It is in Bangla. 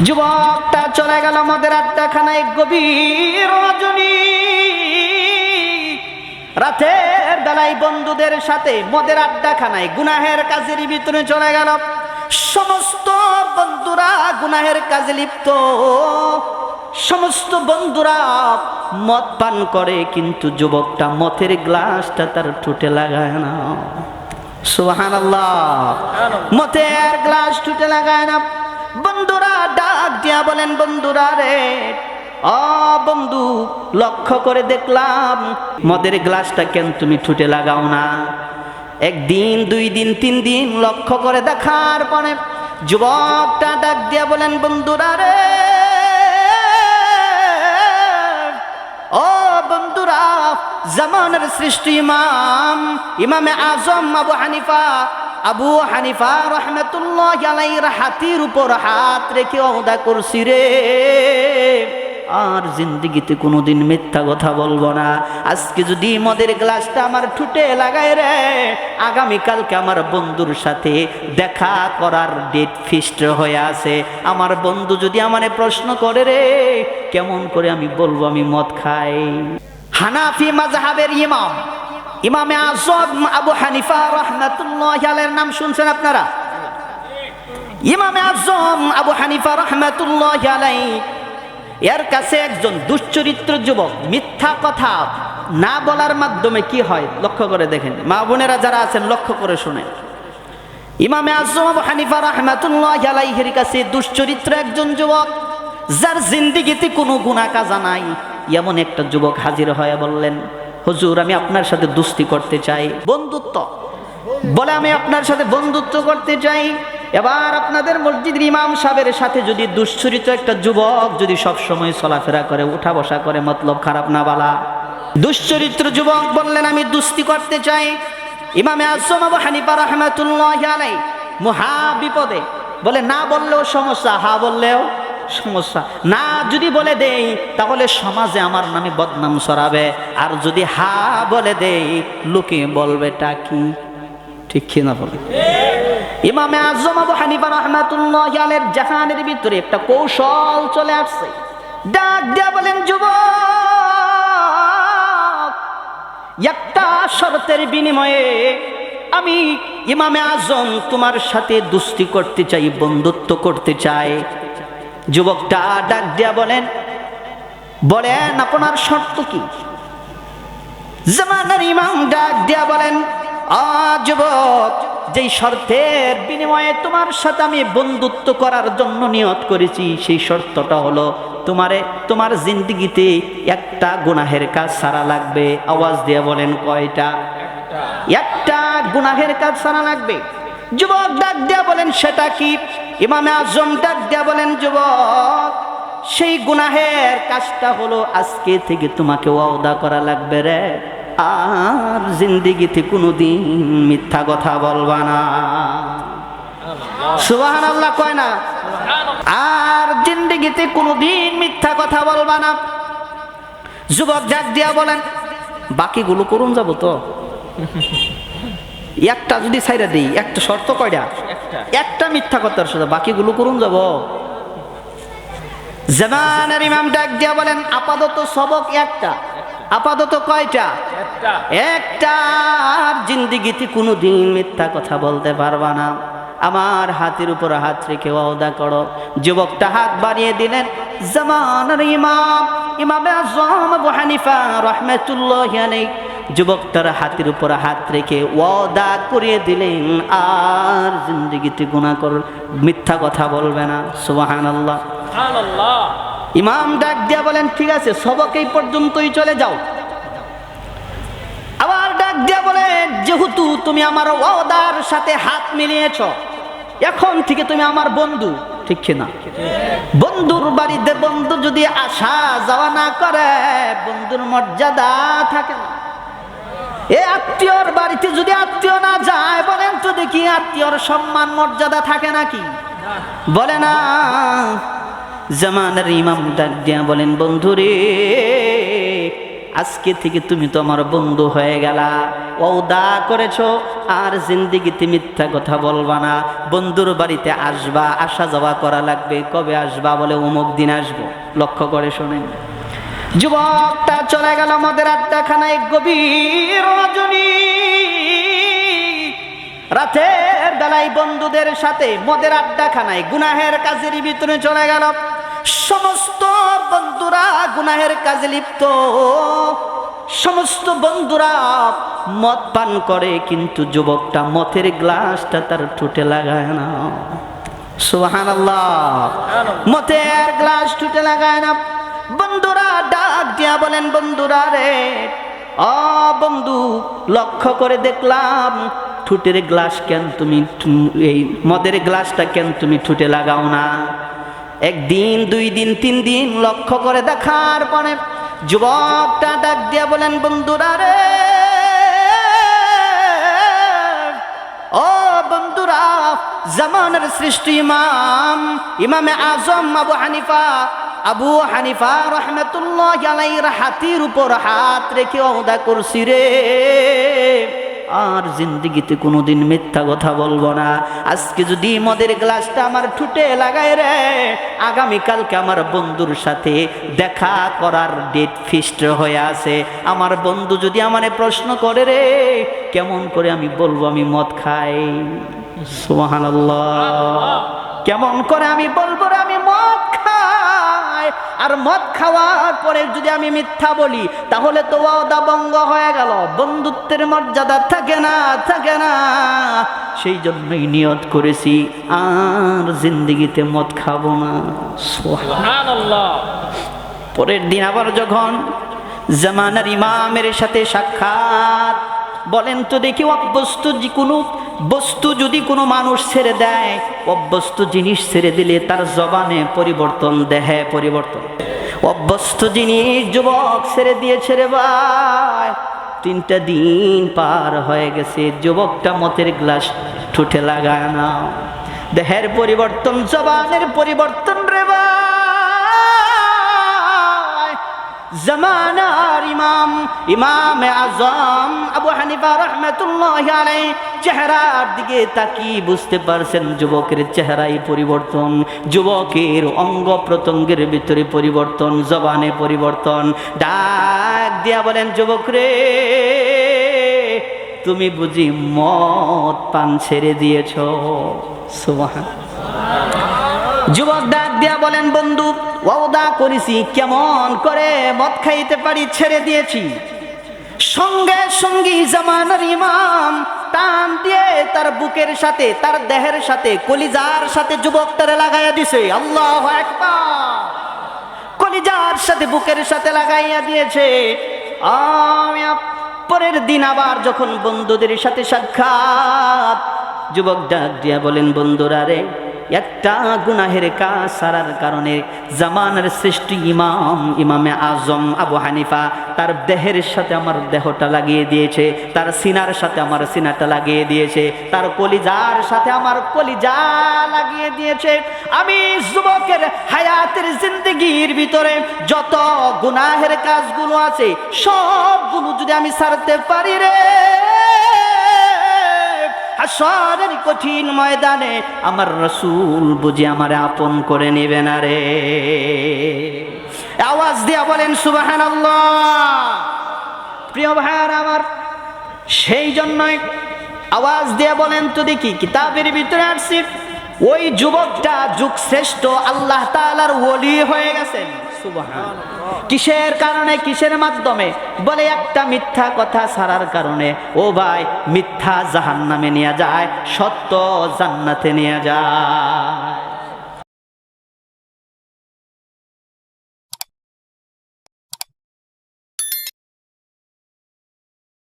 যুবকটা চলে গেল মদের আড্ডাখানায়। গভীর রজনী, রাতের বেলায় বন্ধুদের সাথে মদের আড্ডাখানায় গুনাহের কাজের ভিতরে চলে গেল। সমস্ত বন্ধুরা গুনাহের কাজে লিপ্ত, সমস্ত বন্ধুরা মদ পান করে, কিন্তু যুবকটা মদের গ্লাসটা তার ঠোঁটে লাগায় না। সুবহানাল্লাহ, মদের গ্লাস ঠোঁটে লাগায় না। বন্ধুরা ডাক দিয়া বলেন, বন্ধুরা রে, ও বন্ধু, লক্ষ্য করে দেখলাম মদের গ্লাসটা কেন তুমি ঠোঁটে লাগাও না? একদিন, 2 দিন, 3 দিন লক্ষ্য করে দেখার পরে যুবকটা ডাক দিয়া বলেন, বন্ধুরা রে, ও বন্ধুরা, জামানের সৃষ্টি ইমামে আজম আবু হানিফা রহমতুল্লাহ আলাইহির হাতির উপর হাত রেখে ওয়াদা করছি রে, আর জিন্দেগিতে কোনোদিন মিথ্যা কথা বলবো না। আজকে যদি মদের গ্লাসটা আমার ঠোঁটে লাগায় রে, আগামীকালকে আমার বন্ধুর সাথে দেখা করার ডেট ফিক্সড হয়ে আছে। আমার বন্ধু যদি আমারে প্রশ্ন করে রে, কেমন করে আমি বলবো আমি মদ খাই? হানাফি মাযহাবের ইমামে আযম আবু হানিফা রাহমাতুল্লাহ আলাইহির নাম শুনছেন আপনারা? ইমামে আযম আবু হানিফা রাহমাতুল্লাহ আলাইহি, এর কাছে একজন দুশ্চরিত্র যুবক মিথ্যা কথা না বলার মাধ্যমে কি হয় লক্ষ্য করে দেখেন। মা বোনেরা যারা আছেন লক্ষ্য করে শুনেন। ইমামে আযম আবু হানিফা রাহমাতুল্লাহ আলাইহির কাছে দুশ্চরিত্র একজন যুবক, যার জিন্দেগিতে কোনো গুনাহ কাজা নাই, এমন একটা যুবক হাজির হয়ে বললেন, হুজুর, আমি আপনার সাথে দোস্তি করতে চাই। বন্ধুত্ব বলে, আমি আপনার সাথে বন্ধুত্ব করতে চাই। এবার আপনাদের মসজিদের ইমাম সাহেবের সাথে যদি দুশ্চরিত্র একটা যুবক যদি সব সময় চলাফেরা করে, উঠা বসা করে, মতলব খারাপ না বালা, দুশ্চরিত্র যুবক বললেন, আমি দোস্তি করতে চাই। ইমামে আযম আবু হানিফা রাহমাতুল্লাহ আলাইহি মহা বিপদে, বলে না বললেও সমস্যা, হা বললেও সমস্যা। না যদি বলে দেই তাহলে সমাজে আমার নামে বদনাম ছড়াবে, আর যদি হা বলে দেই লোকে বলবে টা কি, ঠিক কি না বলে? ইমামে আযম আবু হানিফা রাহমাতুল্লাহ আলাইহির জাহানের ভিতরে একটা কৌশল চলে আসছে। ডাক দিয়া বলেন, যুবক, একটা শর্তের বিনিময়ে আমি ইমামে আযম তোমার সাথে দোস্তি করতে চাই, বন্ধুত্ব করতে চাই। যুবকটা ডাক দিয়া বলেন, আপনার শর্ত কি? জামানার ইমাম ডাক দিয়া বলেন, যুবক, যেই শর্তের বিনিময়ে তোমার সাথে আমি বন্ধুত্ব করার জন্য নিয়ত করেছি, সেই শর্তটা হলো তোমার জিন্দেগিতে একটা গুনাহের কাজ ছাড়া লাগবে। আওয়াজ দিয়ে বলেন, কয়টা? একটা গুনাহের কাজ ছাড়া লাগবে। যুবক ডাক দিয়া বলেন, সেটা কি? ইমামে আযম ডাক দিয়া বলেন, যুবক, সেই গুনাহের কাজটা হলো আজকে থেকে তোমাকে ওয়াদা করা লাগবে রে, আর জিন্দেগিতে কোনোদিন মিথ্যা কথা বলবা না। সুবহানাল্লাহ কয় না? আর জিন্দেগিতে কোনোদিন মিথ্যা কথা বলবা না। যুবক ডাক দিয়া বলেন, বাকিগুলো করুন যাব তো? একটা যদি ছাইরা দেই, একটা শর্ত কয়টা? একটা মিথ্যা কথার সাথে বাকিগুলো করুন যাব। জামানের ইমাম ডাক দিয়া বলেন, আপাতত সবক একটা। আপাতত কয়টা? একটা। জিন্দেগিতে কোনোদিন মিথ্যা কথা বলতে পারবা না। আমার হাতের উপর হাত রেখে ওয়াদা করো। যুবকটা হাত বাড়িয়ে দিলেন। জামানের ইমামে আযম আবু হানিফা রাহমাতুল্লাহ আলাইহি যুবকটার হাতের উপর হাত রেখে ওয়াদা করিয়ে দিলেন, আর জিন্দেগিতে গুনাহ মিথ্যা কথা বলবে না। সুবহানাল্লাহ। ইমাম ডাক দিয়া বলেন, ঠিক আছে, সবক এই পর্যন্তই, চলে যাও। আবার ডাক দিয়া বলেন, যেহেতু তুমি আমার ওয়াদার সাথে হাত মিলিয়েছ, এখন থেকে তুমি আমার বন্ধু, ঠিক কিনা? বন্ধুর বাড়িতে বন্ধু যদি আসা যাওয়া না করে, বন্ধুর মর্যাদা থাকে না। এ আত্মীয়র বাড়িতে যদি আত্মীয় না যায়, বলেন তো দেখি আত্মীয়র সম্মান মর্যাদা থাকে নাকি? বলে না। জামানের ইমাম ডাক দিয়া বলেন, বন্ধুরে, আজকে থেকে তুমি তো আমার বন্ধু হয়ে গেলা, ওয়াদা করেছো আর জিন্দেগিতে মিথ্যা কথা বলবা না, বন্ধুর বাড়িতে আসবা, আসা যাওয়া করা লাগবে। কবে আসবা? বলে অমুক দিন আসবো। লক্ষ্য করে শোনেন, যুবকটা চলে গেল মদের আড্ডাখানায়। গভীর রজনী, রাতের বেলায় বন্ধুদের সাথে মদের আড্ডাখানায় গুনাহের কাজের ভিতরে চলে গেল। সমস্ত বন্ধুরা গুনাহের কাজে লিপ্ত, সমস্ত বন্ধুরা মদ পান করে, কিন্তু যুবকটা মদের গ্লাসটা তার ঠোঁটে লাগায় না। সুবহানাল্লাহ, মদের গ্লাস ঠোঁটে লাগায় না। বন্ধুরা ডাক দিয়া বলেন, বন্ধুরা রে, বন্ধু, লক্ষ্য করে দেখলাম ঠোঁটের গ্লাস কেন তুমি, এই মদের গ্লাসটা কেন তুমি ঠোঁটে লাগাও না? একদিন, 2 দিন, 3 দিন লক্ষ্য করে দেখার পরে যুবকটা ডাক দিয়া বলেন, বন্ধুরা রে, ও বন্ধুরা, জামানার সৃষ্টি ইমামে আজম আবু হানিফা রহমতুল্লাহ আলাইহির হাতির উপর হাত রেখে ওয়াদা করছি রে, আর জিন্দেগিতে কোনোদিন মিথ্যা কথা বলবো না। আজকে যদি মদের গ্লাসটা আমার ঠোঁটে লাগায় রে, আগামীকালকে আমার বন্ধুর সাথে দেখা করার ডেট ফিক্সড হয়ে আছে। আমার বন্ধু যদি আমারে প্রশ্ন করে রে, কেমন করে আমি বলবো আমি মদ খাই? সুবহানাল্লাহ, কেমন করে আমি বলবো রে আমি মদ খাই? আর মদ খাওয়ার পরে যদি আমি মিথ্যা বলি, তাহলে তো ওয়াদা ভঙ্গ হয়ে গেল, বন্ধুত্বের মর্যাদা থাকে না, থাকে না। সেই জন্যই নিয়ত করেছি আর জিন্দেগিতে মদ খাবো না। সুবহানাল্লাহ। পরের দিন আবার যখন জামানার ইমামের সাথে সাক্ষাৎ, বলেন তো দেখি, বস্তু যদি কোনো মানুষ ছেড়ে দেয়, অভ্যস্ত জিনিস ছেড়ে দিলে তার জবানে পরিবর্তন, দেহে পরিবর্তন। অভ্যস্ত জিনিস যুবক ছেড়ে দিয়েছে রে ভাই। 3টা দিন পার হয়ে গেছে, যুবকটা মদের গ্লাস ঠোঁটে লাগায় না। দেহের পরিবর্তন, জবানের পরিবর্তন রে ভাই। জামানার ইমামে আজম আবু হানিফা রাহমাতুল্লাহি আলাইহি চেহারার দিকে তাকিয়ে বুঝতে পারছেন যুবকের চেহারায় পরিবর্তন, যুবকের অঙ্গ প্রত্যঙ্গের ভিতরে পরিবর্তন, জবানে পরিবর্তন। ডাক দিয়া বলেন, যুবক রে, তুমি বুঝি মদ পান ছেড়ে দিয়েছ? সুবহানাল্লাহ। যুবক ডাক দিয়া বলেন, বন্ধু, ওয়াদা করেছি, কেমন করে মদ খাইতে পারি, ছেড়ে দিয়েছি। সঙ্গে সঙ্গে জামানার ইমাম টান দিয়ে তার বুকের সাথে, তার দেহের সাথে, কলিজার সাথে যুবকটারে লাগাইয়া দিছে। আল্লাহু আকবার। কলিজার সাথে, বুকের সাথে লাগাইয়া দিয়েছে। পরের দিন আবার যখন বন্ধুদের সাথে সাক্ষাৎ, যুবক ডাক দিয়া বলেন, বন্ধুরা রে, একটা গুনাহের কাজ সারার কারণে জামানার শ্রেষ্ঠ ইমামে আজম আবু হানিফা তার দেহের সাথে আমার দেহটা লাগিয়ে দিয়েছে, তার সিনার সাথে আমার সিনাটা লাগিয়ে দিয়েছে, তার কলিজার সাথে আমার কলিজা লাগিয়ে দিয়েছে। আমি যুবকের হায়াতের জিন্দেগির ভিতরে যত গুনাহের কাজগুলো আছে, সবগুলো যদি আমি ছাড়তে পারি রে, হাসরের কঠিন ময়দানে আমার রাসূল বুঝি আমারে আপন করে নেবে না রে। আওয়াজ দিয়া বলেন সুবহানাল্লাহ। প্রিয় ভাইরা আমার, সেই জন্যই আওয়াজ দিয়া বলেন তো দেখি, কিতাবের ভিতরে আসছে ওই যুবকটা যুগ শ্রেষ্ঠ আল্লাহ তাআলার ওলি হয়ে গেছেন। সুবহানাল্লাহ। কিসের কারণে, কিসের মাধ্যমে? বলে একটা মিথ্যা কথা ছাড়ার কারণে। ও ভাই, মিথ্যা জাহান্নামে নিয়ে যায়, সত্য জান্নাতে নিয়ে যায়।